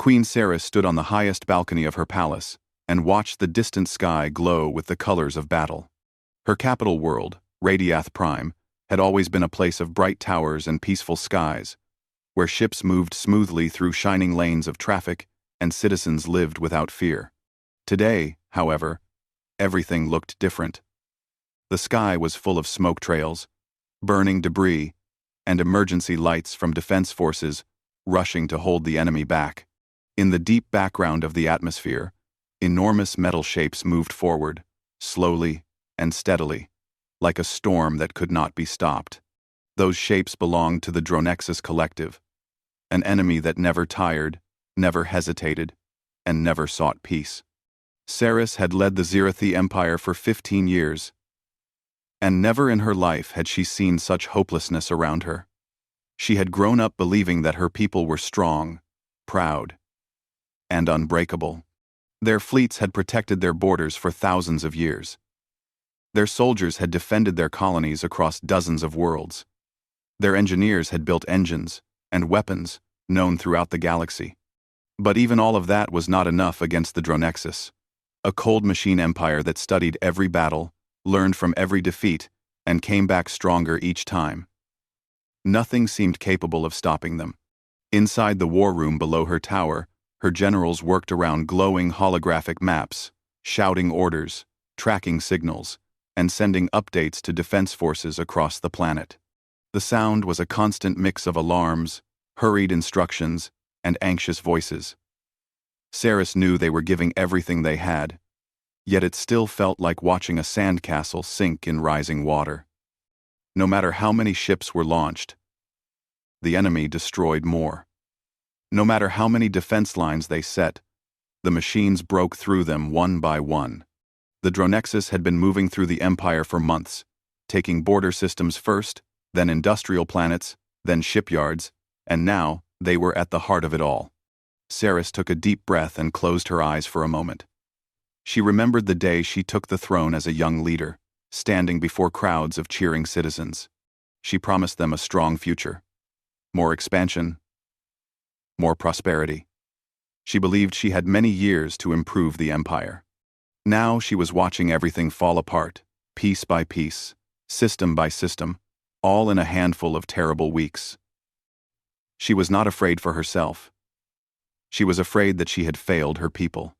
Queen Sarah stood on the highest balcony of her palace and watched the distant sky glow with the colors of battle. Her capital world, Radiath Prime, had always been a place of bright towers and peaceful skies, where ships moved smoothly through shining lanes of traffic and citizens lived without fear. Today, however, everything looked different. The sky was full of smoke trails, burning debris, and emergency lights from defense forces rushing to hold the enemy back. In the deep background of the atmosphere, enormous metal shapes moved forward, slowly and steadily, like a storm that could not be stopped. Those shapes belonged to the Dronexus Collective, an enemy that never tired, never hesitated, and never sought peace. Saris had led the Zirathi Empire for 15 years, and never in her life had she seen such hopelessness around her. She had grown up believing that her people were strong, proud, and unbreakable. Their fleets had protected their borders for thousands of years. Their soldiers had defended their colonies across dozens of worlds. Their engineers had built engines and weapons known throughout the galaxy. But even all of that was not enough against the Dronexus, a cold machine empire that studied every battle, learned from every defeat, and came back stronger each time. Nothing seemed capable of stopping them. Inside the war room below her tower, her generals worked around glowing holographic maps, shouting orders, tracking signals, and sending updates to defense forces across the planet. The sound was a constant mix of alarms, hurried instructions, and anxious voices. Saris knew they were giving everything they had, yet it still felt like watching a sandcastle sink in rising water. No matter how many ships were launched, the enemy destroyed more. No matter how many defense lines they set, the machines broke through them one by one. The Dronexus had been moving through the Empire for months, taking border systems first, then industrial planets, then shipyards, and now they were at the heart of it all. Saris took a deep breath and closed her eyes for a moment. She remembered the day she took the throne as a young leader, standing before crowds of cheering citizens. She promised them a strong future, more expansion, more prosperity. She believed she had many years to improve the empire. Now she was watching everything fall apart, piece by piece, system by system, all in a handful of terrible weeks. She was not afraid for herself. She was afraid that she had failed her people.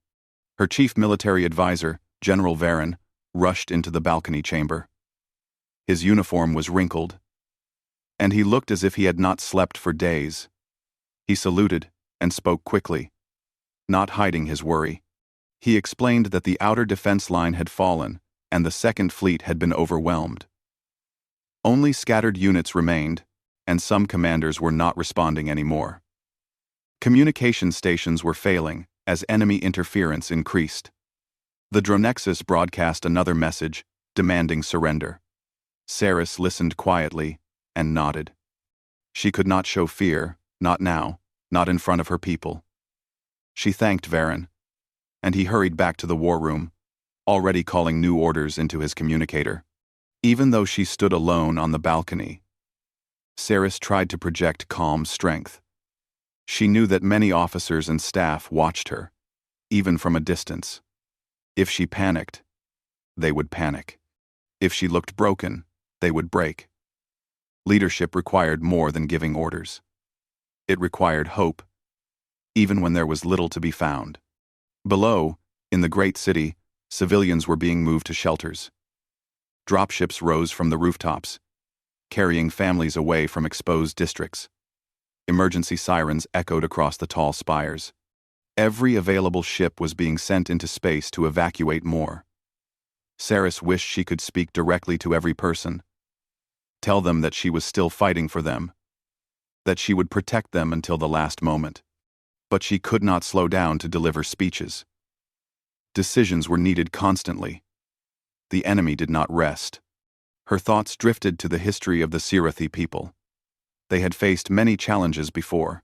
Her chief military advisor, General Varen, rushed into the balcony chamber. His uniform was wrinkled, and he looked as if he had not slept for days. He saluted and spoke quickly, not hiding his worry. He explained that the outer defense line had fallen and the Second Fleet had been overwhelmed. Only scattered units remained, and some commanders were not responding anymore. Communication stations were failing as enemy interference increased. The Dronexus broadcast another message, demanding surrender. Saris listened quietly and nodded. She could not show fear, not now, not in front of her people. She thanked Varen, and he hurried back to the war room, already calling new orders into his communicator. Even though she stood alone on the balcony, Saris tried to project calm strength. She knew that many officers and staff watched her, even from a distance. If she panicked, they would panic. If she looked broken, they would break. Leadership required more than giving orders. It required hope, even when there was little to be found. Below, in the great city, civilians were being moved to shelters. Dropships rose from the rooftops, carrying families away from exposed districts. Emergency sirens echoed across the tall spires. Every available ship was being sent into space to evacuate more. Saris wished she could speak directly to every person, tell them that she was still fighting for them, that she would protect them until the last moment. But she could not slow down to deliver speeches. Decisions were needed constantly. The enemy did not rest. Her thoughts drifted to the history of the Zirathi people. They had faced many challenges before.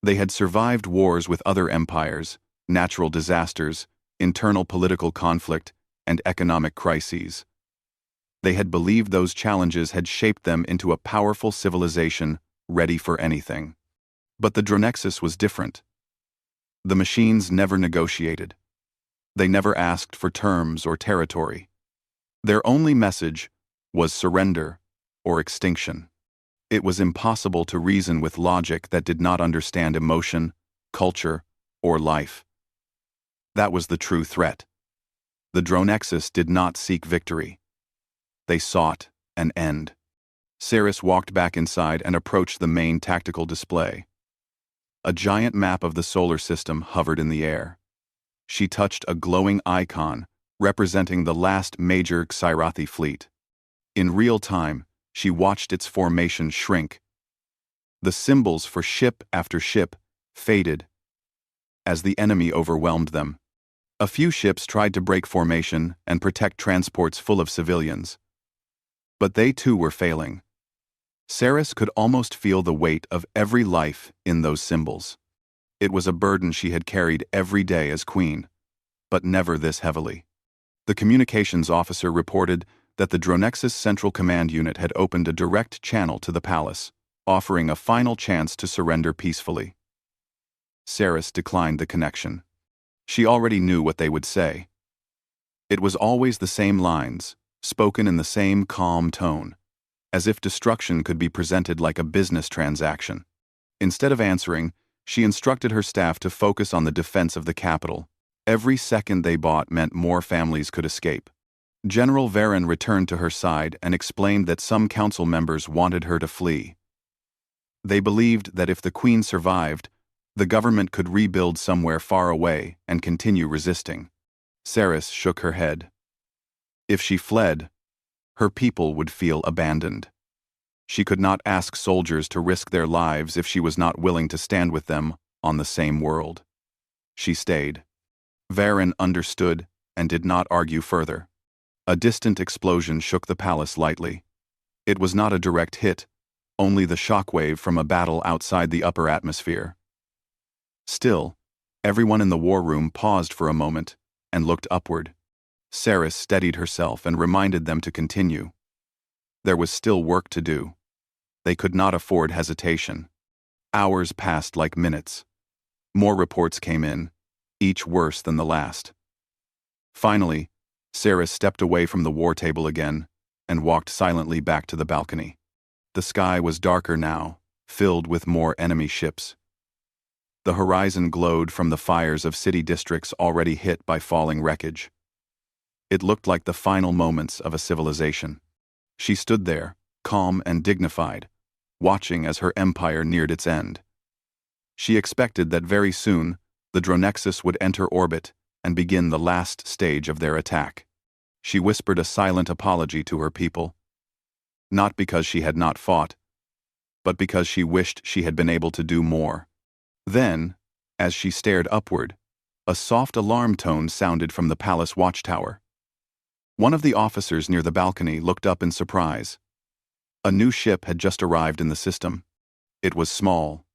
They had survived wars with other empires, natural disasters, internal political conflict, and economic crises. They had believed those challenges had shaped them into a powerful civilization ready for anything. But the Dronexus was different. The machines never negotiated. They never asked for terms or territory. Their only message was surrender or extinction. It was impossible to reason with logic that did not understand emotion, culture, or life. That was the true threat. The Dronexus did not seek victory. They sought an end. Saris walked back inside and approached the main tactical display. A giant map of the solar system hovered in the air. She touched a glowing icon representing the last major Xirathi fleet. In real time, she watched its formation shrink. The symbols for ship after ship faded as the enemy overwhelmed them. A few ships tried to break formation and protect transports full of civilians. But they too were failing. Saris could almost feel the weight of every life in those symbols. It was a burden she had carried every day as queen, but never this heavily. The communications officer reported that the Dronexus Central Command Unit had opened a direct channel to the palace, offering a final chance to surrender peacefully. Saris declined the connection. She already knew what they would say. It was always the same lines, spoken in the same calm tone, as if destruction could be presented like a business transaction. Instead of answering, she instructed her staff to focus on the defense of the capital. Every second they bought meant more families could escape. General Varen returned to her side and explained that some council members wanted her to flee. They believed that if the queen survived, the government could rebuild somewhere far away and continue resisting. Saris shook her head. If she fled, her people would feel abandoned. She could not ask soldiers to risk their lives if she was not willing to stand with them on the same world. She stayed. Varen understood and did not argue further. A distant explosion shook the palace lightly. It was not a direct hit, only the shockwave from a battle outside the upper atmosphere. Still, everyone in the war room paused for a moment and looked upward. Saris steadied herself and reminded them to continue. There was still work to do. They could not afford hesitation. Hours passed like minutes. More reports came in, each worse than the last. Finally, Saris stepped away from the war table again and walked silently back to the balcony. The sky was darker now, filled with more enemy ships. The horizon glowed from the fires of city districts already hit by falling wreckage. It looked like the final moments of a civilization. She stood there, calm and dignified, watching as her empire neared its end. She expected that very soon, the Dronexus would enter orbit and begin the last stage of their attack. She whispered a silent apology to her people, not because she had not fought, but because she wished she had been able to do more. Then, as she stared upward, a soft alarm tone sounded from the palace watchtower. One of the officers near the balcony looked up in surprise. A new ship had just arrived in the system. It was small,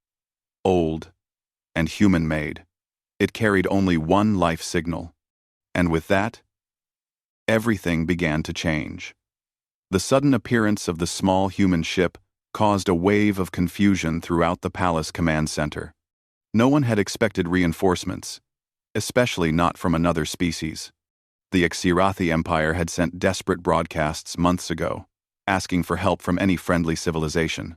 old, and human-made. It carried only one life signal. And with that, everything began to change. The sudden appearance of the small human ship caused a wave of confusion throughout the palace command center. No one had expected reinforcements, especially not from another species. The Xirathi Empire had sent desperate broadcasts months ago, asking for help from any friendly civilization.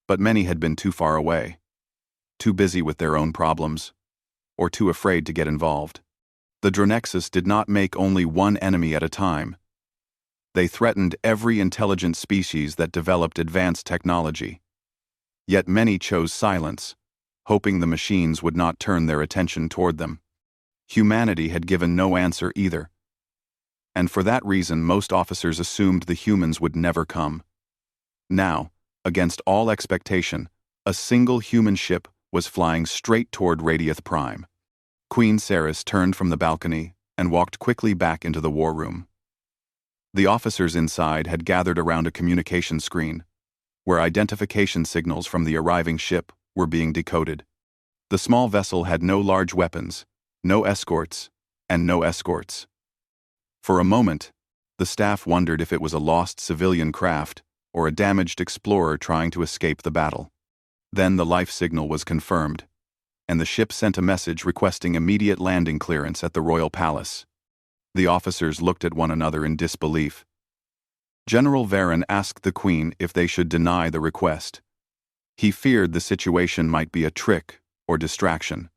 But many had been too far away, too busy with their own problems, or too afraid to get involved. The Dronexus did not make only one enemy at a time. They threatened every intelligent species that developed advanced technology. Yet many chose silence, hoping the machines would not turn their attention toward them. Humanity had given no answer either. And for that reason, most officers assumed the humans would never come. Now, against all expectation, a single human ship was flying straight toward Radiath Prime. Queen Saris turned from the balcony and walked quickly back into the war room. The officers inside had gathered around a communication screen, where identification signals from the arriving ship were being decoded. The small vessel had no large weapons, no escorts, and no escorts. For a moment, the staff wondered if it was a lost civilian craft or a damaged explorer trying to escape the battle. Then the life signal was confirmed. and the ship sent a message requesting immediate landing clearance at the royal palace. The officers looked at one another in disbelief. General Varen asked the Queen if they should deny the request. He feared the situation might be a trick or distraction.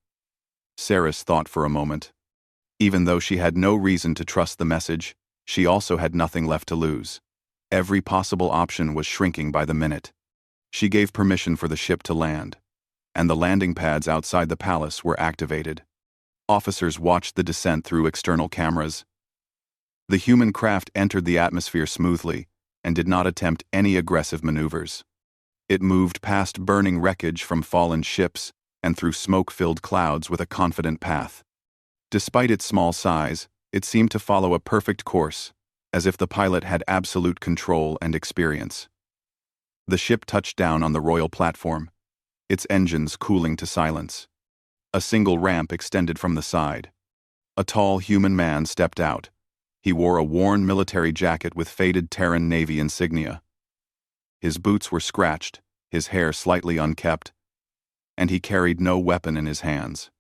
Saris thought for a moment. Even though she had no reason to trust the message, she also had nothing left to lose. Every possible option was shrinking by the minute. She gave permission for the ship to land, and the landing pads outside the palace were activated. Officers watched the descent through external cameras. The human craft entered the atmosphere smoothly and did not attempt any aggressive maneuvers. It moved past burning wreckage from fallen ships and through smoke-filled clouds with a confident path. Despite its small size, it seemed to follow a perfect course, as if the pilot had absolute control and experience. The ship touched down on the royal platform, its engines cooling to silence. A single ramp extended from the side. A tall human man stepped out. He wore a worn military jacket with faded Terran Navy insignia. His boots were scratched, his hair slightly unkempt, and he carried no weapon in his hands.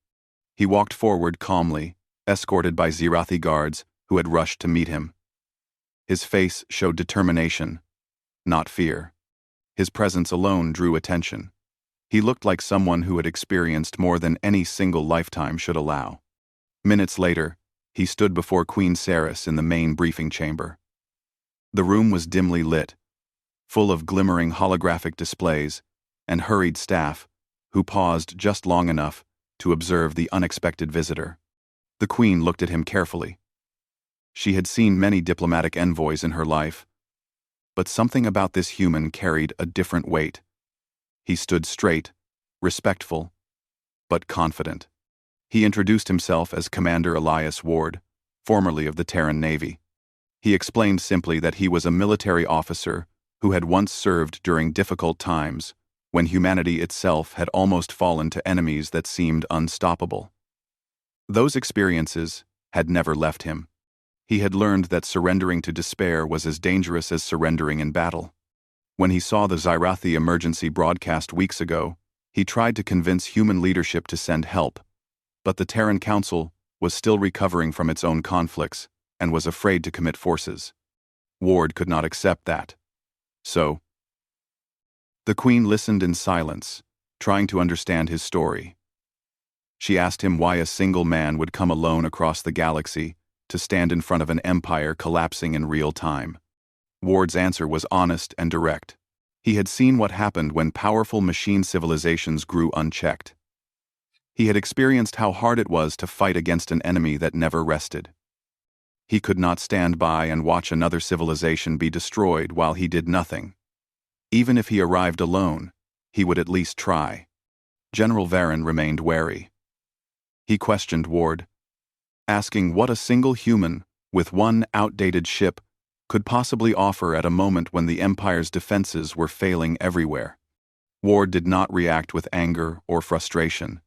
He walked forward calmly, escorted by Zirathi guards who had rushed to meet him. His face showed determination, not fear. His presence alone drew attention. He looked like someone who had experienced more than any single lifetime should allow. Minutes later, he stood before Queen Saris in the main briefing chamber. The room was dimly lit, full of glimmering holographic displays and hurried staff who paused just long enough to observe the unexpected visitor. The Queen looked at him carefully. She had seen many diplomatic envoys in her life, but something about this human carried a different weight. He stood straight, respectful, but confident. He introduced himself as Commander Elias Ward, formerly of the Terran Navy. He explained simply that he was a military officer who had once served during difficult times, when humanity itself had almost fallen to enemies that seemed unstoppable. Those experiences had never left him. He had learned that surrendering to despair was as dangerous as surrendering in battle. When he saw the Zirathi emergency broadcast weeks ago, he tried to convince human leadership to send help, but the Terran Council was still recovering from its own conflicts and was afraid to commit forces. Ward could not accept that. So, the Queen listened in silence, trying to understand his story. She asked him why a single man would come alone across the galaxy to stand in front of an empire collapsing in real time. Ward's answer was honest and direct. He had seen what happened when powerful machine civilizations grew unchecked. He had experienced how hard it was to fight against an enemy that never rested. He could not stand by and watch another civilization be destroyed while he did nothing. Even if he arrived alone, he would at least try. General Varen remained wary. He questioned Ward, asking what a single human, with one outdated ship, could possibly offer at a moment when the Empire's defenses were failing everywhere. Ward did not react with anger or frustration.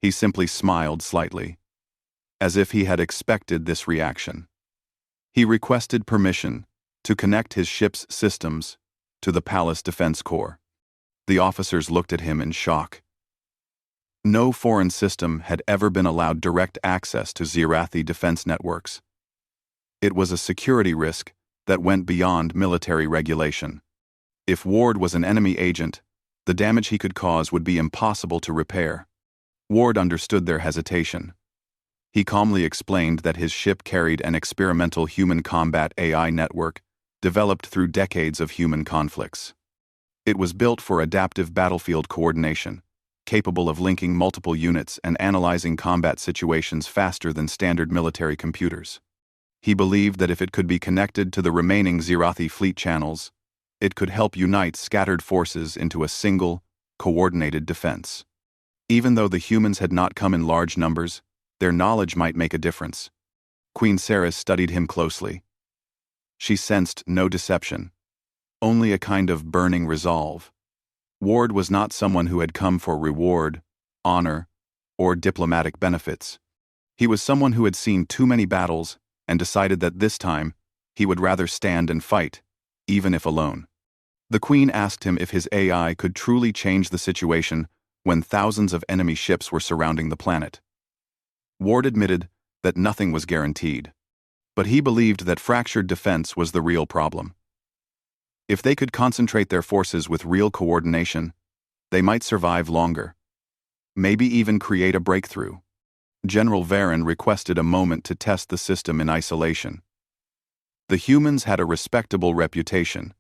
He simply smiled slightly, as if he had expected this reaction. He requested permission to connect his ship's systems to the Palace Defense Corps. The officers looked at him in shock. No foreign system had ever been allowed direct access to Zirathi defense networks. It was a security risk that went beyond military regulation. If Ward was an enemy agent, the damage he could cause would be impossible to repair. Ward understood their hesitation. He calmly explained that his ship carried an experimental human combat AI network developed through decades of human conflicts. It was built for adaptive battlefield coordination, capable of linking multiple units and analyzing combat situations faster than standard military computers. He believed that if it could be connected to the remaining Zirathi fleet channels, it could help unite scattered forces into a single, coordinated defense. Even though the humans had not come in large numbers, their knowledge might make a difference. Queen Saris studied him closely. She sensed no deception, only a kind of burning resolve. Ward was not someone who had come for reward, honor, or diplomatic benefits. He was someone who had seen too many battles and decided that this time he would rather stand and fight, even if alone. The Queen asked him if his AI could truly change the situation when thousands of enemy ships were surrounding the planet. Ward admitted that nothing was guaranteed, but he believed that fractured defense was the real problem. If they could concentrate their forces with real coordination, they might survive longer, maybe even create a breakthrough. General Varen requested a moment to test the system in isolation. The humans had a respectable reputation,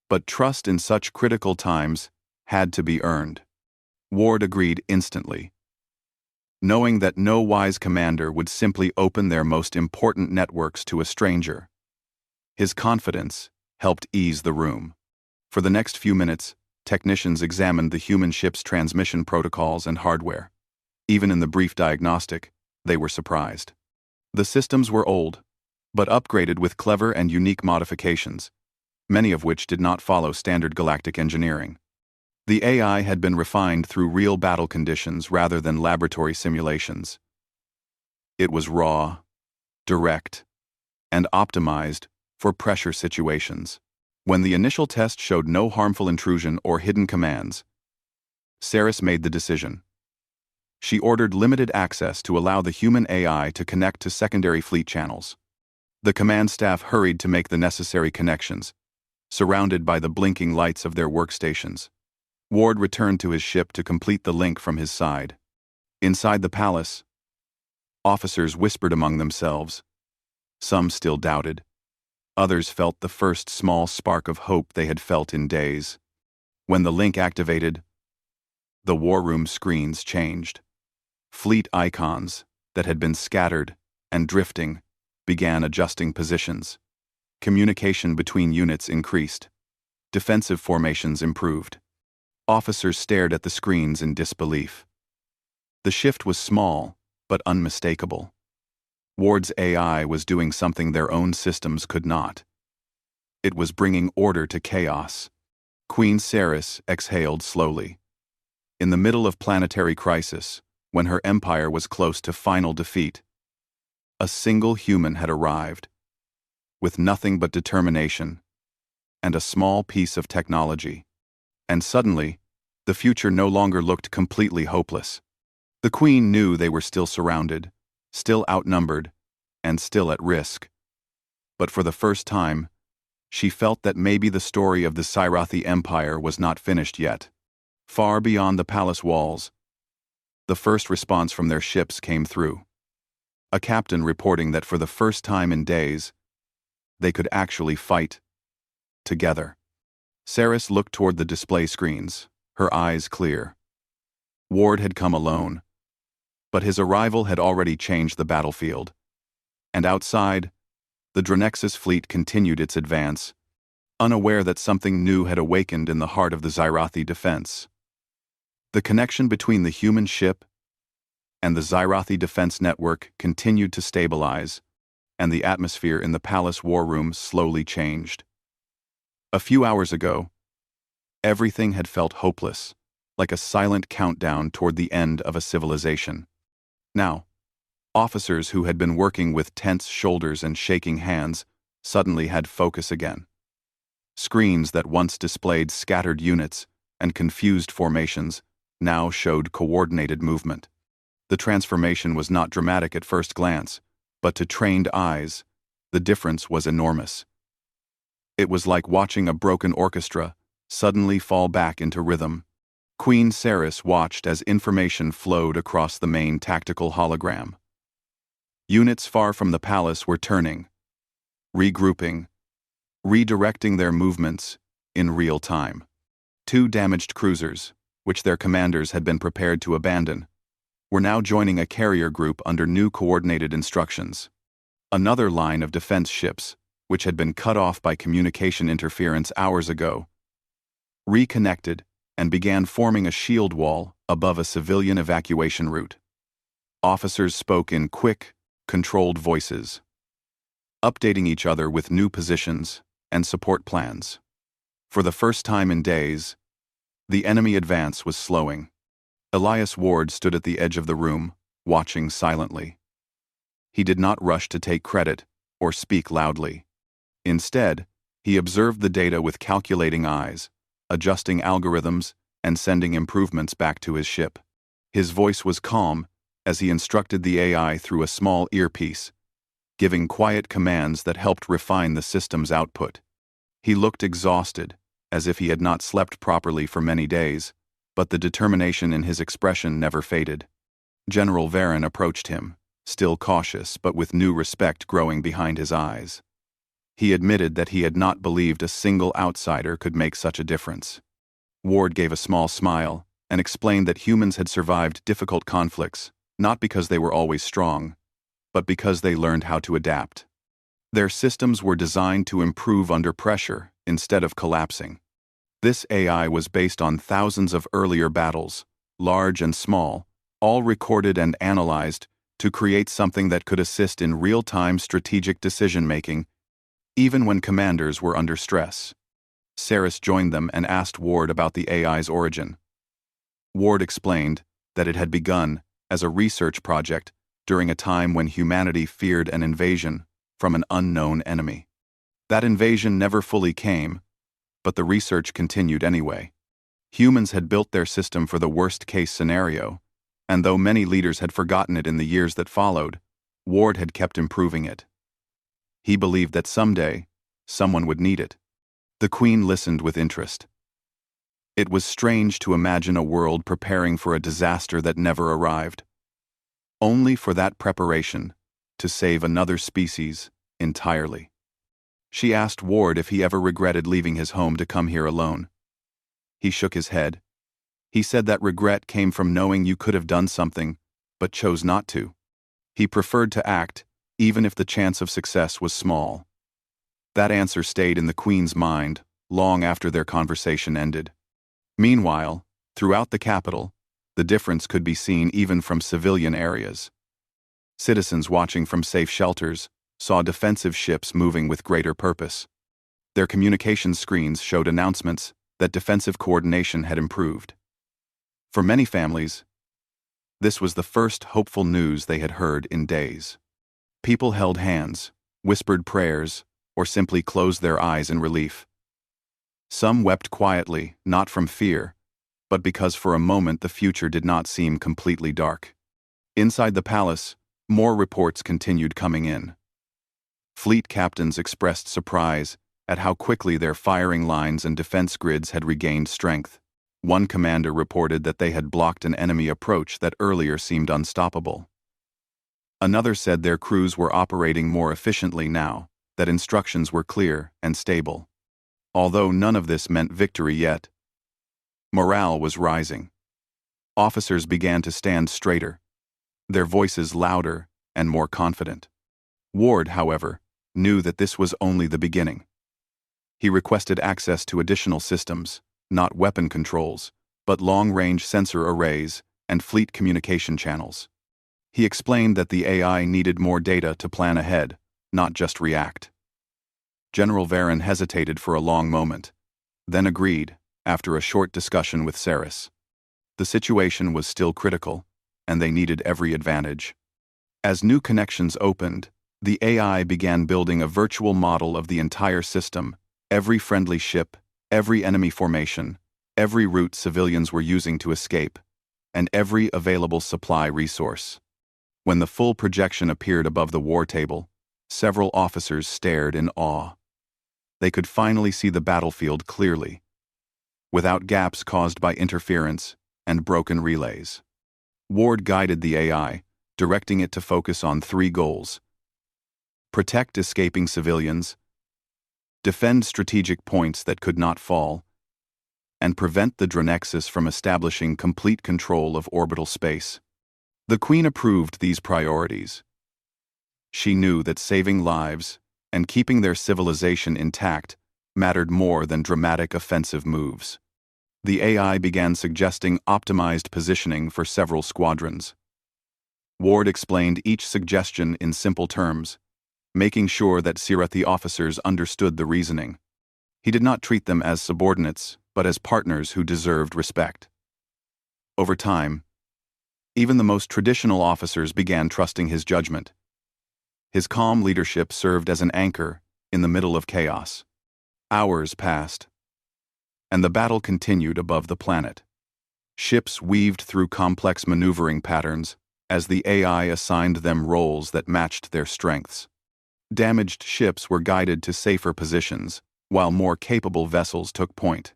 but trust in such critical times had to be earned. Ward agreed instantly, knowing that no wise commander would simply open their most important networks to a stranger. His confidence helped ease the room. For the next few minutes, technicians examined the human ship's transmission protocols and hardware. Even in the brief diagnostic, they were surprised. The systems were old, but upgraded with clever and unique modifications, many of which did not follow standard galactic engineering. The AI had been refined through real battle conditions rather than laboratory simulations. It was raw, direct, and optimized for pressure situations. When the initial test showed no harmful intrusion or hidden commands, Saris made the decision. She ordered limited access to allow the human AI to connect to secondary fleet channels. The command staff hurried to make the necessary connections, surrounded by the blinking lights of their workstations. Ward returned to his ship to complete the link from his side. Inside the palace, officers whispered among themselves. Some still doubted. Others felt the first small spark of hope they had felt in days. When the link activated, the war room screens changed. Fleet icons that had been scattered and drifting began adjusting positions. Communication between units increased. Defensive formations improved. Officers stared at the screens in disbelief. The shift was small, but unmistakable. Ward's AI was doing something their own systems could not. It was bringing order to chaos. Queen Saris exhaled slowly. In the middle of planetary crisis, when her empire was close to final defeat, a single human had arrived, with nothing but determination and a small piece of technology. And suddenly, the future no longer looked completely hopeless. The Queen knew they were still surrounded, still outnumbered, and still at risk. But for the first time, she felt that maybe the story of the Scifi Empire was not finished yet. Far beyond the palace walls, the first response from their ships came through. A captain reporting that for the first time in days, they could actually fight together. Saris looked toward the display screens, her eyes clear. Ward had come alone, but his arrival had already changed the battlefield. And outside, the Dronexus fleet continued its advance, unaware that something new had awakened in the heart of the Zyrathi defense. The connection between the human ship and the Zyrathi defense network continued to stabilize, and the atmosphere in the palace war room slowly changed. A few hours ago, everything had felt hopeless, like a silent countdown toward the end of a civilization. Now, officers who had been working with tense shoulders and shaking hands suddenly had focus again. Screens that once displayed scattered units and confused formations now showed coordinated movement. The transformation was not dramatic at first glance, but to trained eyes, the difference was enormous. It was like watching a broken orchestra suddenly fall back into rhythm. Queen Saris watched as information flowed across the main tactical hologram. Units far from the palace were turning, regrouping, redirecting their movements in real time. 2 damaged cruisers, which their commanders had been prepared to abandon, were now joining a carrier group under new coordinated instructions. Another line of defense ships, which had been cut off by communication interference hours ago, reconnected and began forming a shield wall above a civilian evacuation route. Officers spoke in quick, controlled voices, updating each other with new positions and support plans. For the first time in days, the enemy advance was slowing. Elias Ward stood at the edge of the room, watching silently. He did not rush to take credit or speak loudly. Instead, he observed the data with calculating eyes, adjusting algorithms and sending improvements back to his ship. His voice was calm as he instructed the AI through a small earpiece, giving quiet commands that helped refine the system's output. He looked exhausted, as if he had not slept properly for many days, but the determination in his expression never faded. General Varen approached him, still cautious but with new respect growing behind his eyes. He admitted that he had not believed a single outsider could make such a difference. Ward gave a small smile and explained that humans had survived difficult conflicts, not because they were always strong, but because they learned how to adapt. Their systems were designed to improve under pressure instead of collapsing. This AI was based on thousands of earlier battles, large and small, all recorded and analyzed to create something that could assist in real-time strategic decision-making, even when commanders were under stress. Saris joined them and asked Ward about the AI's origin. Ward explained that it had begun as a research project during a time when humanity feared an invasion from an unknown enemy. That invasion never fully came, but the research continued anyway. Humans had built their system for the worst-case scenario, and though many leaders had forgotten it in the years that followed, Ward had kept improving it. He believed that someday, someone would need it. The Queen listened with interest. It was strange to imagine a world preparing for a disaster that never arrived, only for that preparation to save another species entirely. She asked Ward if he ever regretted leaving his home to come here alone. He shook his head. He said that regret came from knowing you could have done something, but chose not to. He preferred to act, even if the chance of success was small. That answer stayed in the Queen's mind long after their conversation ended. Meanwhile, throughout the capital, the difference could be seen even from civilian areas. Citizens watching from safe shelters saw defensive ships moving with greater purpose. Their communication screens showed announcements that defensive coordination had improved. For many families, this was the first hopeful news they had heard in days. People held hands, whispered prayers, or simply closed their eyes in relief. Some wept quietly, not from fear, but because for a moment the future did not seem completely dark. Inside the palace, more reports continued coming in. Fleet captains expressed surprise at how quickly their firing lines and defense grids had regained strength. One commander reported that they had blocked an enemy approach that earlier seemed unstoppable. Another said their crews were operating more efficiently now, that instructions were clear and stable. Although none of this meant victory yet, morale was rising. Officers began to stand straighter, their voices louder and more confident. Ward, however, knew that this was only the beginning. He requested access to additional systems, not weapon controls, but long-range sensor arrays and fleet communication channels. He explained that the AI needed more data to plan ahead, not just react. General Varen hesitated for a long moment, then agreed, after a short discussion with Saris. The situation was still critical, and they needed every advantage. As new connections opened, the AI began building a virtual model of the entire system, every friendly ship, every enemy formation, every route civilians were using to escape, and every available supply resource. When the full projection appeared above the war table, several officers stared in awe. They could finally see the battlefield clearly, without gaps caused by interference and broken relays. Ward guided the AI, directing it to focus on 3 goals: protect escaping civilians, defend strategic points that could not fall, and prevent the Dronexus from establishing complete control of orbital space. The Queen approved these priorities. She knew that saving lives and keeping their civilization intact mattered more than dramatic offensive moves. The AI began suggesting optimized positioning for several squadrons. Ward explained each suggestion in simple terms, making sure that Sirathi officers understood the reasoning. He did not treat them as subordinates, but as partners who deserved respect. Over time, even the most traditional officers began trusting his judgment. His calm leadership served as an anchor in the middle of chaos. Hours passed, and the battle continued above the planet. Ships weaved through complex maneuvering patterns as the AI assigned them roles that matched their strengths. Damaged ships were guided to safer positions, while more capable vessels took point.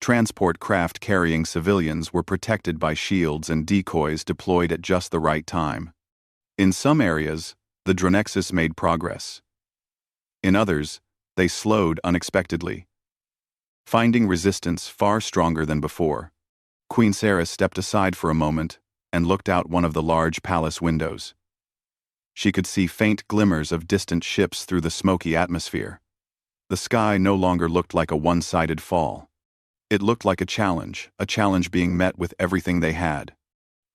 Transport craft carrying civilians were protected by shields and decoys deployed at just the right time. In some areas, the Dronexus made progress. In others, they slowed unexpectedly. Finding resistance far stronger than before, Queen Sarah stepped aside for a moment and looked out one of the large palace windows. She could see faint glimmers of distant ships through the smoky atmosphere. The sky no longer looked like a one-sided fall. It looked like a challenge being met with everything they had.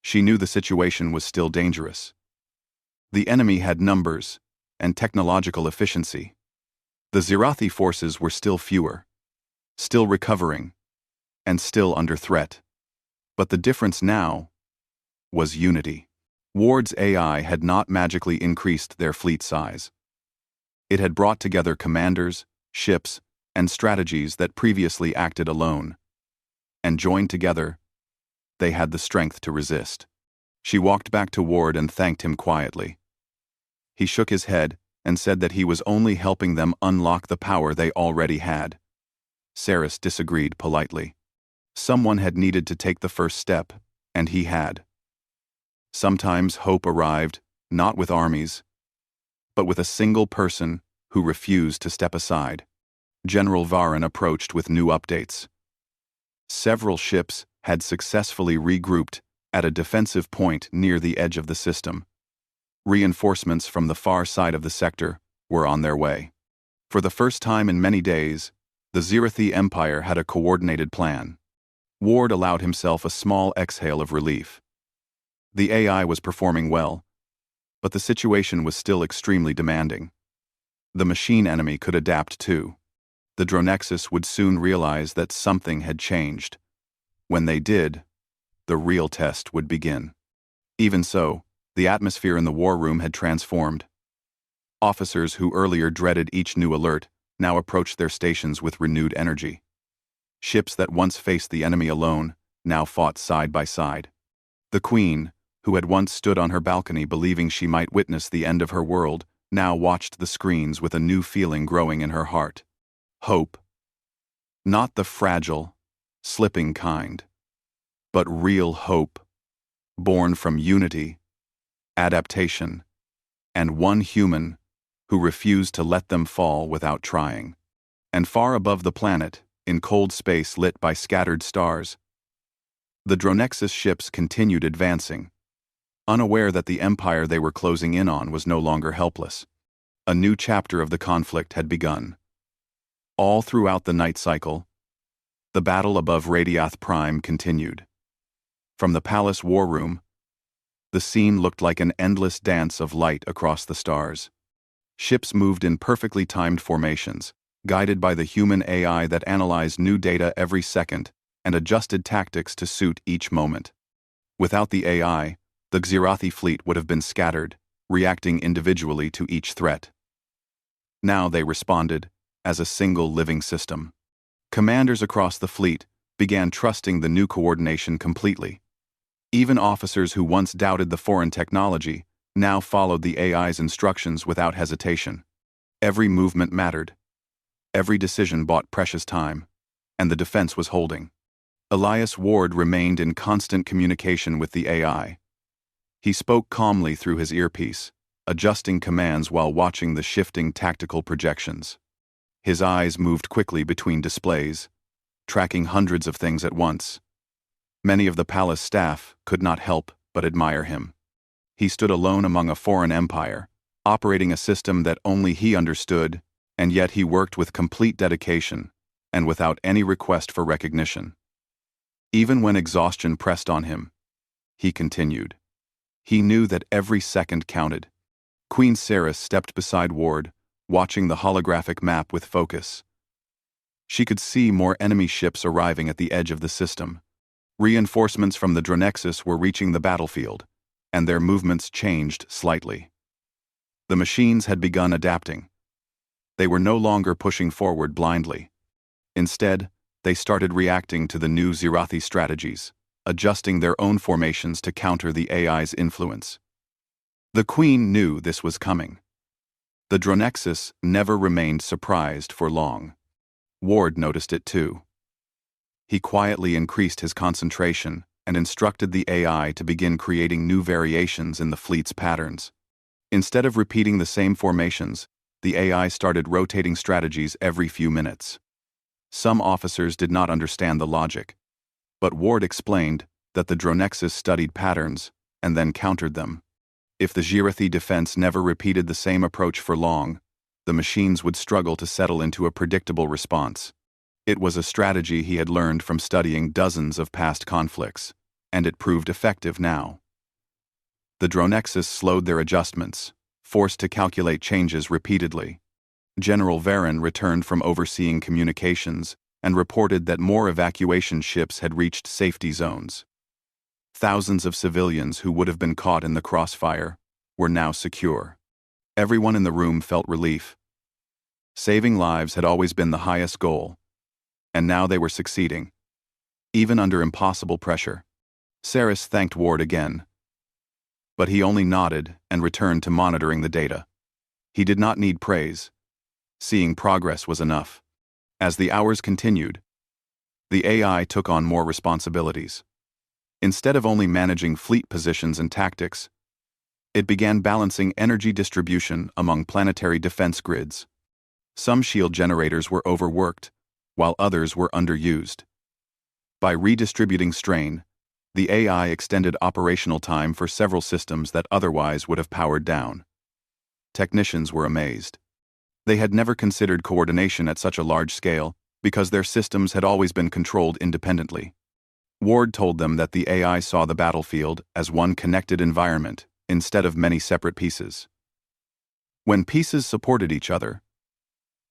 She knew the situation was still dangerous. The enemy had numbers and technological efficiency. The Zirathi forces were still fewer, still recovering, and still under threat. But the difference now was unity. Ward's AI had not magically increased their fleet size. It had brought together commanders, ships, and strategies that previously acted alone. And joined together, they had the strength to resist. She walked back to Ward and thanked him quietly. He shook his head and said that he was only helping them unlock the power they already had. Saris disagreed politely. Someone had needed to take the first step, and he had. Sometimes hope arrived, not with armies, but with a single person who refused to step aside. General Varan approached with new updates. Several ships had successfully regrouped at a defensive point near the edge of the system. Reinforcements from the far side of the sector were on their way. For the first time in many days, the Zirathi Empire had a coordinated plan. Ward allowed himself a small exhale of relief. The AI was performing well, but the situation was still extremely demanding. The machine enemy could adapt too. The Dronexus would soon realize that something had changed. When they did, the real test would begin. Even so, the atmosphere in the war room had transformed. Officers who earlier dreaded each new alert now approached their stations with renewed energy. Ships that once faced the enemy alone now fought side by side. The Queen, who had once stood on her balcony believing she might witness the end of her world, now watched the screens with a new feeling growing in her heart. Hope. Not the fragile, slipping kind, but real hope, born from unity, adaptation, and one human who refused to let them fall without trying. And far above the planet, in cold space lit by scattered stars, the Dronexus ships continued advancing, unaware that the empire they were closing in on was no longer helpless. A new chapter of the conflict had begun. All throughout the night cycle, the battle above Radiath Prime continued. From the palace war room, the scene looked like an endless dance of light across the stars. Ships moved in perfectly timed formations, guided by the human AI that analyzed new data every second and adjusted tactics to suit each moment. Without the AI, the Xirathi fleet would have been scattered, reacting individually to each threat. Now they responded as a single living system. Commanders across the fleet began trusting the new coordination completely. Even officers who once doubted the foreign technology now followed the AI's instructions without hesitation. Every movement mattered. Every decision bought precious time, and the defense was holding. Elias Ward remained in constant communication with the AI. He spoke calmly through his earpiece, adjusting commands while watching the shifting tactical projections. His eyes moved quickly between displays, tracking hundreds of things at once. Many of the palace staff could not help but admire him. He stood alone among a foreign empire, operating a system that only he understood, and yet he worked with complete dedication and without any request for recognition. Even when exhaustion pressed on him, he continued. He knew that every second counted. Queen Saris stepped beside Ward, watching the holographic map with focus. She could see more enemy ships arriving at the edge of the system. Reinforcements from the Dronexus were reaching the battlefield, and their movements changed slightly. The machines had begun adapting. They were no longer pushing forward blindly. Instead, they started reacting to the new Zirathi strategies. adjusting their own formations to counter the AI's influence. The Queen knew this was coming. The Dronexus never remained surprised for long. Ward noticed it too. He quietly increased his concentration and instructed the AI to begin creating new variations in the fleet's patterns. Instead of repeating the same formations, the AI started rotating strategies every few minutes. Some officers did not understand the logic, but Ward explained that the Dronexus studied patterns and then countered them. If the Girathi defense never repeated the same approach for long, the machines would struggle to settle into a predictable response. It was a strategy he had learned from studying dozens of past conflicts, and it proved effective now. The Dronexus slowed their adjustments, forced to calculate changes repeatedly. General Varen returned from overseeing communications and reported that more evacuation ships had reached safety zones. Thousands of civilians who would have been caught in the crossfire were now secure. Everyone in the room felt relief. Saving lives had always been the highest goal, and now they were succeeding, even under impossible pressure. Saris thanked Ward again, but he only nodded and returned to monitoring the data. He did not need praise. Seeing progress was enough. As the hours continued, the AI took on more responsibilities. Instead of only managing fleet positions and tactics, it began balancing energy distribution among planetary defense grids. Some shield generators were overworked, while others were underused. By redistributing strain, the AI extended operational time for several systems that otherwise would have powered down. Technicians were amazed. They had never considered coordination at such a large scale because their systems had always been controlled independently. Ward told them that the AI saw the battlefield as one connected environment instead of many separate pieces. When pieces supported each other,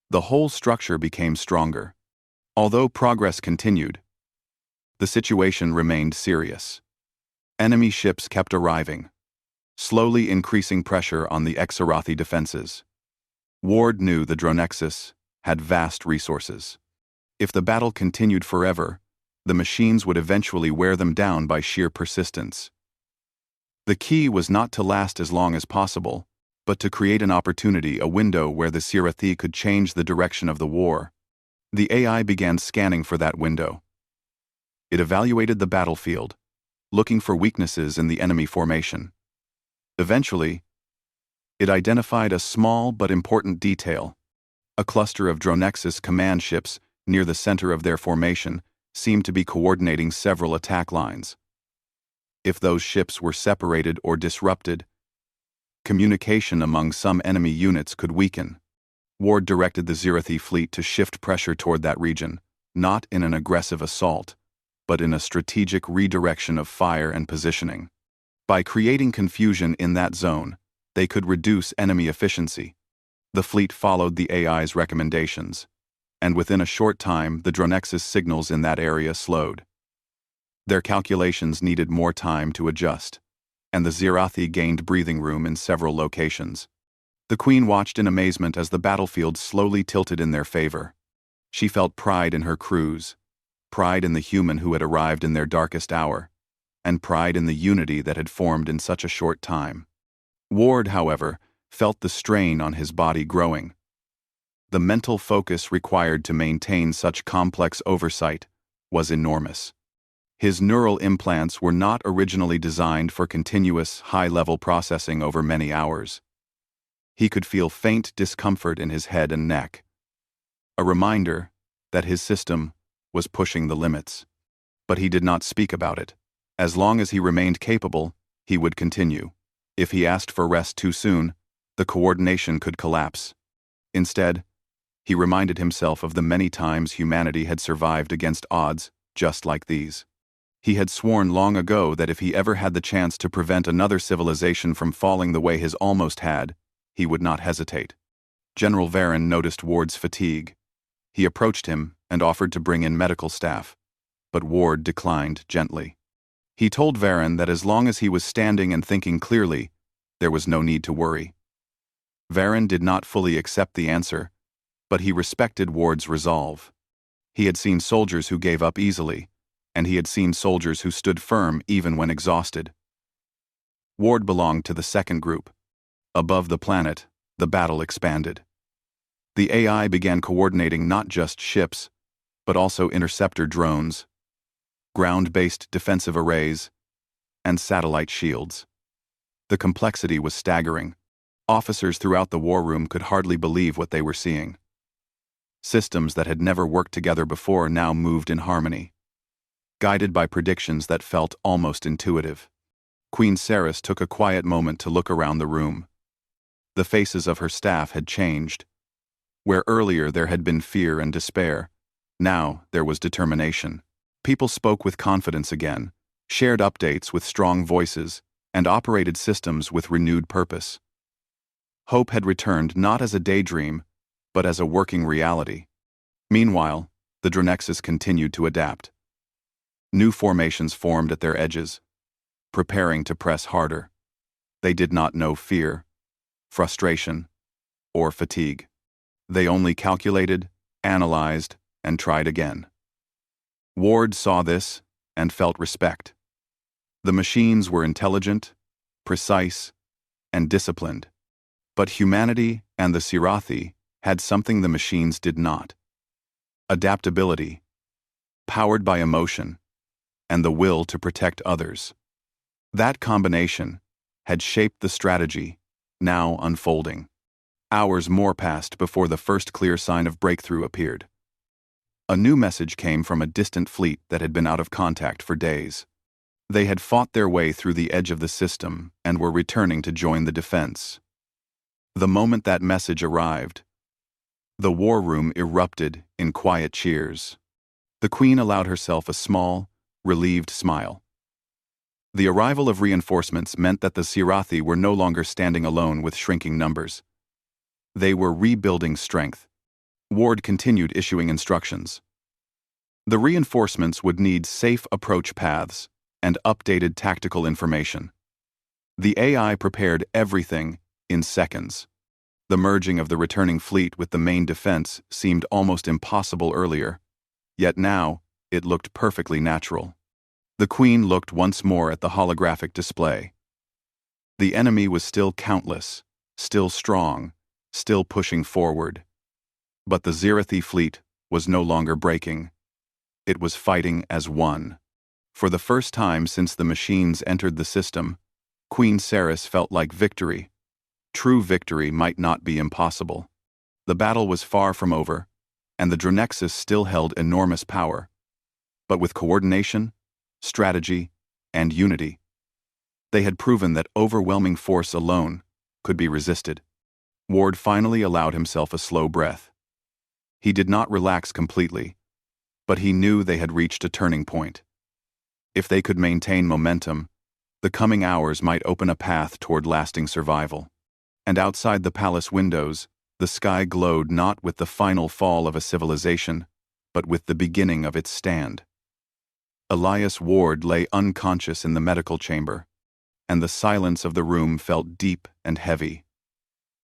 the whole structure became stronger. Although progress continued, the situation remained serious. Enemy ships kept arriving, slowly increasing pressure on the Exarathi defenses. Ward knew the Dronexus had vast resources. If the battle continued forever, the machines would eventually wear them down by sheer persistence. The key was not to last as long as possible, but to create an opportunity, a window where the Sirathi could change the direction of the war. The AI began scanning for that window. It evaluated the battlefield, looking for weaknesses in the enemy formation. Eventually, it identified a small but important detail. A cluster of Dronexus command ships near the center of their formation seemed to be coordinating several attack lines. If those ships were separated or disrupted, communication among some enemy units could weaken. Ward directed the Zirathi fleet to shift pressure toward that region, not in an aggressive assault, but in a strategic redirection of fire and positioning. By creating confusion in that zone, they could reduce enemy efficiency. The fleet followed the AI's recommendations, and within a short time the Dronexus signals in that area slowed. Their calculations needed more time to adjust, and the Zirathi gained breathing room in several locations. The Queen watched in amazement as the battlefield slowly tilted in their favor. She felt pride in her crews, pride in the human who had arrived in their darkest hour, and pride in the unity that had formed in such a short time. Ward, however, felt the strain on his body growing. The mental focus required to maintain such complex oversight was enormous. His neural implants were not originally designed for continuous, high-level processing over many hours. He could feel faint discomfort in his head and neck, a reminder that his system was pushing the limits. But he did not speak about it. As long as he remained capable, he would continue. If he asked for rest too soon, the coordination could collapse. Instead, he reminded himself of the many times humanity had survived against odds just like these. He had sworn long ago that if he ever had the chance to prevent another civilization from falling the way his almost had, he would not hesitate. General Varen noticed Ward's fatigue. He approached him and offered to bring in medical staff, but Ward declined gently. He told Varen that as long as he was standing and thinking clearly, there was no need to worry. Varen did not fully accept the answer, but he respected Ward's resolve. He had seen soldiers who gave up easily, and he had seen soldiers who stood firm even when exhausted. Ward belonged to the second group. Above the planet, the battle expanded. The AI began coordinating not just ships, but also interceptor drones, ground-based defensive arrays, and satellite shields. The complexity was staggering. Officers throughout the war room could hardly believe what they were seeing. Systems that had never worked together before now moved in harmony, guided by predictions that felt almost intuitive. Queen Ceres took a quiet moment to look around the room. The faces of her staff had changed. Where earlier there had been fear and despair, now there was determination. People spoke with confidence again, shared updates with strong voices, and operated systems with renewed purpose. Hope had returned not as a daydream, but as a working reality. Meanwhile, the Dronexus continued to adapt. New formations formed at their edges, preparing to press harder. They did not know fear, frustration, or fatigue. They only calculated, analyzed, and tried again. Ward saw this and felt respect. The machines were intelligent, precise, and disciplined. But humanity and the Sirathi had something the machines did not: adaptability, powered by emotion, and the will to protect others. That combination had shaped the strategy, now unfolding. Hours more passed before the first clear sign of breakthrough appeared. A new message came from a distant fleet that had been out of contact for days. They had fought their way through the edge of the system and were returning to join the defense. The moment that message arrived, the war room erupted in quiet cheers. The Queen allowed herself a small, relieved smile. The arrival of reinforcements meant that the Sirathi were no longer standing alone with shrinking numbers. They were rebuilding strength. Ward continued issuing instructions. The reinforcements would need safe approach paths and updated tactical information. The AI prepared everything in seconds. The merging of the returning fleet with the main defense seemed almost impossible earlier, yet now it looked perfectly natural. The Queen looked once more at the holographic display. The enemy was still countless, still strong, still pushing forward. But the Sirathi fleet was no longer breaking. It was fighting as one. For the first time since the machines entered the system, Queen Ceres felt like victory. True victory might not be impossible. The battle was far from over, and the Dronexus still held enormous power. But with coordination, strategy, and unity, they had proven that overwhelming force alone could be resisted. Ward finally allowed himself a slow breath. He did not relax completely, but he knew they had reached a turning point. If they could maintain momentum, the coming hours might open a path toward lasting survival. And outside the palace windows, the sky glowed not with the final fall of a civilization, but with the beginning of its stand. Elias Ward lay unconscious in the medical chamber, and the silence of the room felt deep and heavy.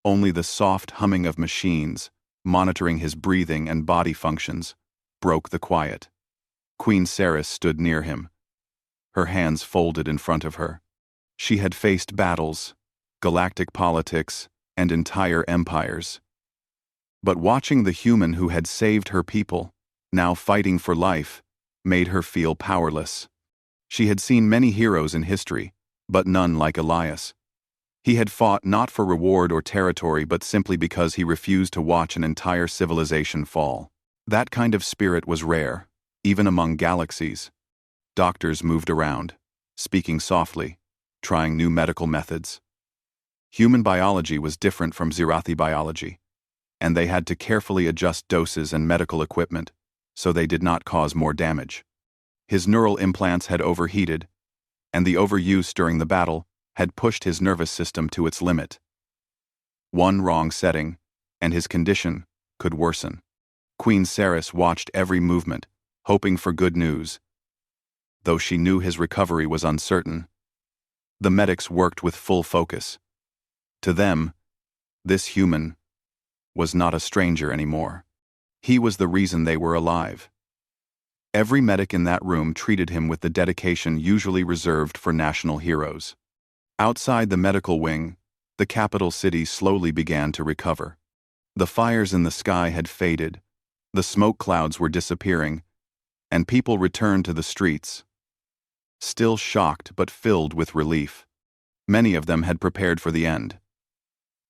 Only the soft humming of machines, monitoring his breathing and body functions, broke the quiet. Queen Ceres stood near him, her hands folded in front of her. She had faced battles, galactic politics, and entire empires. But watching the human who had saved her people, now fighting for life, made her feel powerless. She had seen many heroes in history, but none like Elias. He had fought not for reward or territory but simply because he refused to watch an entire civilization fall. That kind of spirit was rare, even among galaxies. Doctors moved around, speaking softly, trying new medical methods. Human biology was different from Sirathi biology, and they had to carefully adjust doses and medical equipment so they did not cause more damage. His neural implants had overheated, and the overuse during the battle had pushed his nervous system to its limit. One wrong setting, and his condition could worsen. Queen Ceres watched every movement, hoping for good news. Though she knew his recovery was uncertain, the medics worked with full focus. To them, this human was not a stranger anymore. He was the reason they were alive. Every medic in that room treated him with the dedication usually reserved for national heroes. Outside the medical wing, the capital city slowly began to recover. The fires in the sky had faded, the smoke clouds were disappearing, and people returned to the streets, still shocked but filled with relief. Many of them had prepared for the end,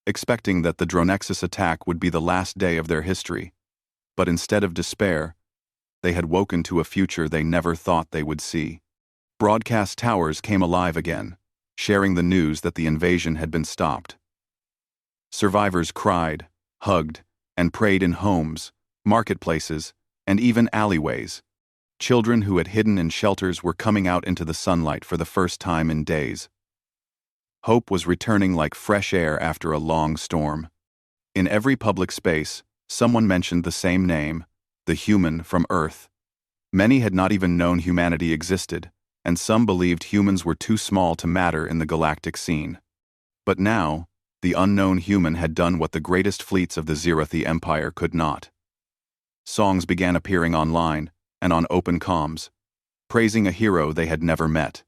expecting that the Dronexus attack would be the last day of their history, but instead of despair, they had woken to a future they never thought they would see. Broadcast towers came alive again, sharing the news that the invasion had been stopped. Survivors cried, hugged, and prayed in homes, marketplaces, and even alleyways. Children who had hidden in shelters were coming out into the sunlight for the first time in days. Hope was returning like fresh air after a long storm. In every public space, someone mentioned the same name, the human from Earth. Many had not even known humanity existed, and some believed humans were too small to matter in the galactic scene. But now, the unknown human had done what the greatest fleets of the Scifi Empire could not. Songs began appearing online and on open comms, praising a hero they had never met.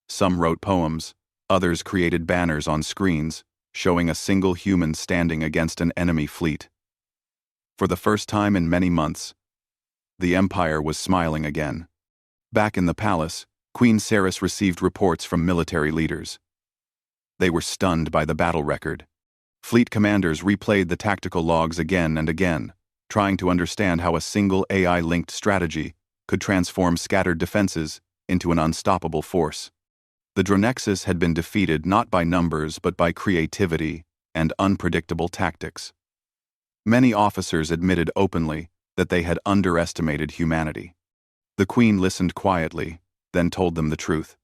Some wrote poems, others created banners on screens, showing a single human standing against an enemy fleet. For the first time in many months, the Empire was smiling again. Back in the palace, Queen Ceres received reports from military leaders. They were stunned by the battle record. Fleet commanders replayed the tactical logs again and again, trying to understand how a single AI-linked strategy could transform scattered defenses into an unstoppable force. The Dronexus had been defeated not by numbers but by creativity and unpredictable tactics. Many officers admitted openly that they had underestimated humanity. The Queen listened quietly, then told them the truth.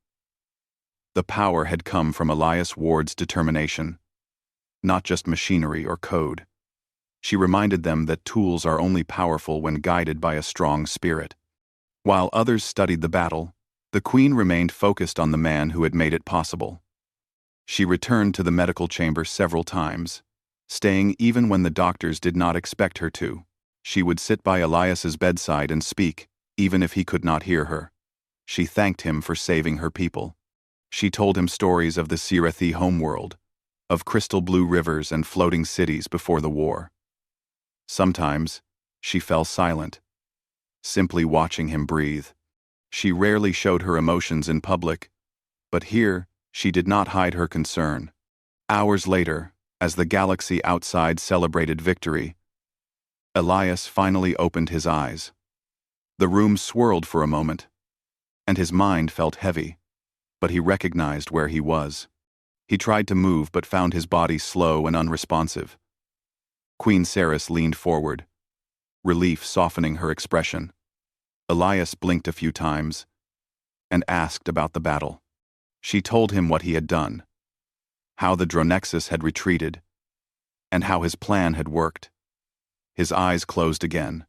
The power had come from Elias Ward's determination, not just machinery or code. She reminded them that tools are only powerful when guided by a strong spirit. While others studied the battle, the Queen remained focused on the man who had made it possible. She returned to the medical chamber several times, staying even when the doctors did not expect her to. She would sit by Elias's bedside and speak, even if he could not hear her. She thanked him for saving her people. She told him stories of the Scifi homeworld, of crystal blue rivers and floating cities before the war. Sometimes, she fell silent, simply watching him breathe. She rarely showed her emotions in public, but here, she did not hide her concern. Hours later, as the galaxy outside celebrated victory, Elias finally opened his eyes. The room swirled for a moment, and his mind felt heavy, but he recognized where he was. He tried to move but found his body slow and unresponsive. Queen Ceres leaned forward, relief softening her expression. Elias blinked a few times and asked about the battle. She told him what he had done, how the Dronexus had retreated, and how his plan had worked. His eyes closed again,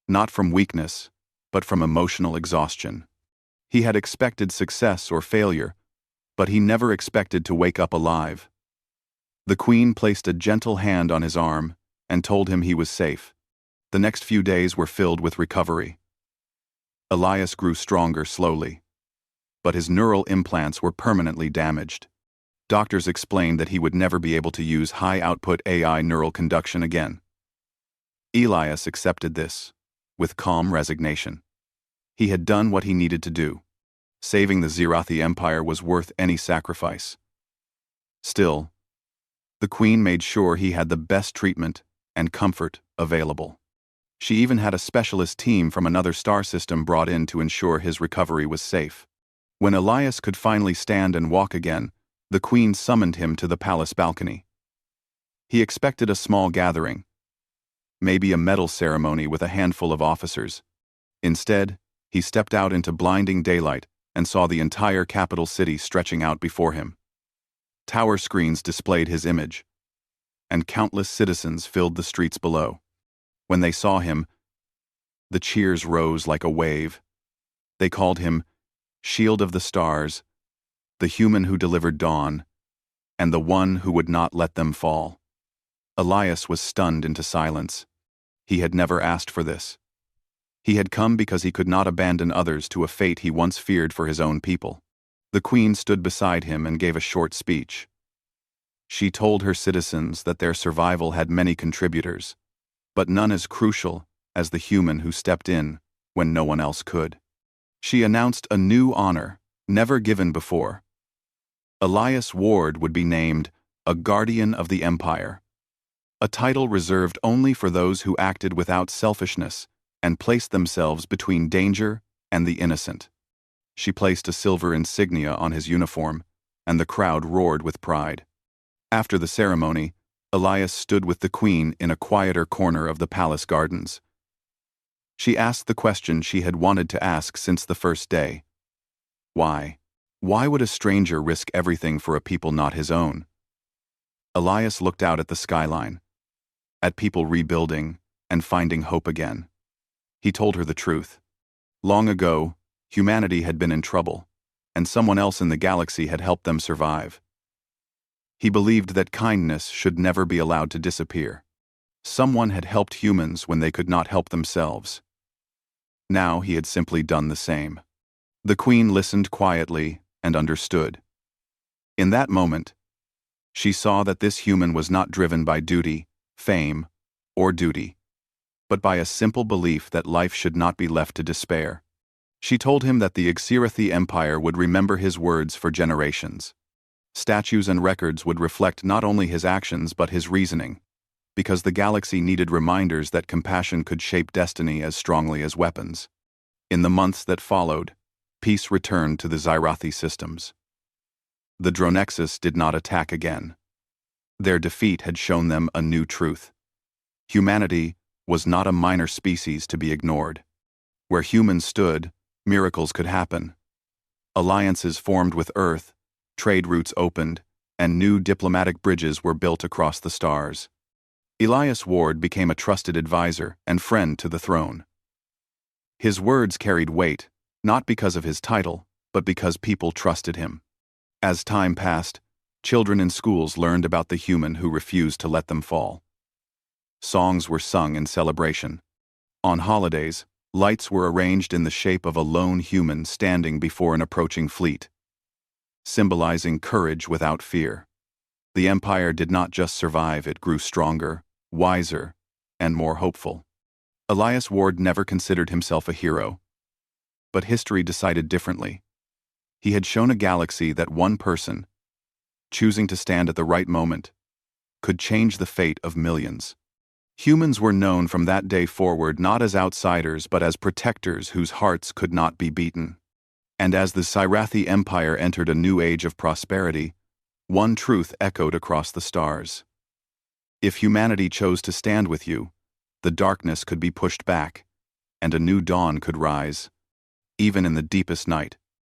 not from weakness, but from emotional exhaustion. He had expected success or failure, but he never expected to wake up alive. The Queen placed a gentle hand on his arm and told him he was safe. The next few days were filled with recovery. Elias grew stronger slowly, but his neural implants were permanently damaged. Doctors explained that he would never be able to use high-output AI neural conduction again. Elias accepted this, with calm resignation. He had done what he needed to do. Saving the Scifi Empire was worth any sacrifice. Still, the Queen made sure he had the best treatment and comfort available. She even had a specialist team from another star system brought in to ensure his recovery was safe. When Elias could finally stand and walk again, the Queen summoned him to the palace balcony. He expected a small gathering, maybe a medal ceremony with a handful of officers. Instead, he stepped out into blinding daylight and saw the entire capital city stretching out before him. Tower screens displayed his image, and countless citizens filled the streets below. When they saw him, the cheers rose like a wave. They called him Shield of the Stars, the human who delivered dawn, and the one who would not let them fall. Elias was stunned into silence. He had never asked for this. He had come because he could not abandon others to a fate he once feared for his own people. The queen stood beside him and gave a short speech. She told her citizens that their survival had many contributors, but none as crucial as the human who stepped in when no one else could. She announced a new honor, never given before. Elias Ward would be named a Guardian of the Empire, a title reserved only for those who acted without selfishness and placed themselves between danger and the innocent. She placed a silver insignia on his uniform, and the crowd roared with pride. After the ceremony, Elias stood with the queen in a quieter corner of the palace gardens. She asked the question she had wanted to ask since the first day. Why? Why would a stranger risk everything for a people not his own? Elias looked out at the skyline, at people rebuilding and finding hope again. He told her the truth. Long ago, humanity had been in trouble, and someone else in the galaxy had helped them survive. He believed that kindness should never be allowed to disappear. Someone had helped humans when they could not help themselves. Now he had simply done the same. The queen listened quietly and understood. In that moment, she saw that this human was not driven by duty, fame, or duty, but by a simple belief that life should not be left to despair. She told him that the Extraterrestrial Empire would remember his words for generations. Statues and records would reflect not only his actions but his reasoning, because the galaxy needed reminders that compassion could shape destiny as strongly as weapons. In the months that followed, peace returned to the Xyrathi systems. The Dronexus did not attack again. Their defeat had shown them a new truth. Humanity was not a minor species to be ignored. Where humans stood, miracles could happen. Alliances formed with Earth, trade routes opened, and new diplomatic bridges were built across the stars. Elias Ward became a trusted advisor and friend to the throne. His words carried weight, not because of his title, but because people trusted him. As time passed, children in schools learned about the human who refused to let them fall. Songs were sung in celebration. On holidays, lights were arranged in the shape of a lone human standing before an approaching fleet, symbolizing courage without fear. The empire did not just survive, it grew stronger, wiser, and more hopeful. Elias Ward never considered himself a hero, but history decided differently. He had shown a galaxy that one person, choosing to stand at the right moment, could change the fate of millions. Humans were known from that day forward not as outsiders but as protectors whose hearts could not be beaten. And as the Xyrathi Empire entered a new age of prosperity, one truth echoed across the stars. If humanity chose to stand with you, the darkness could be pushed back, and a new dawn could rise. Even in the deepest night,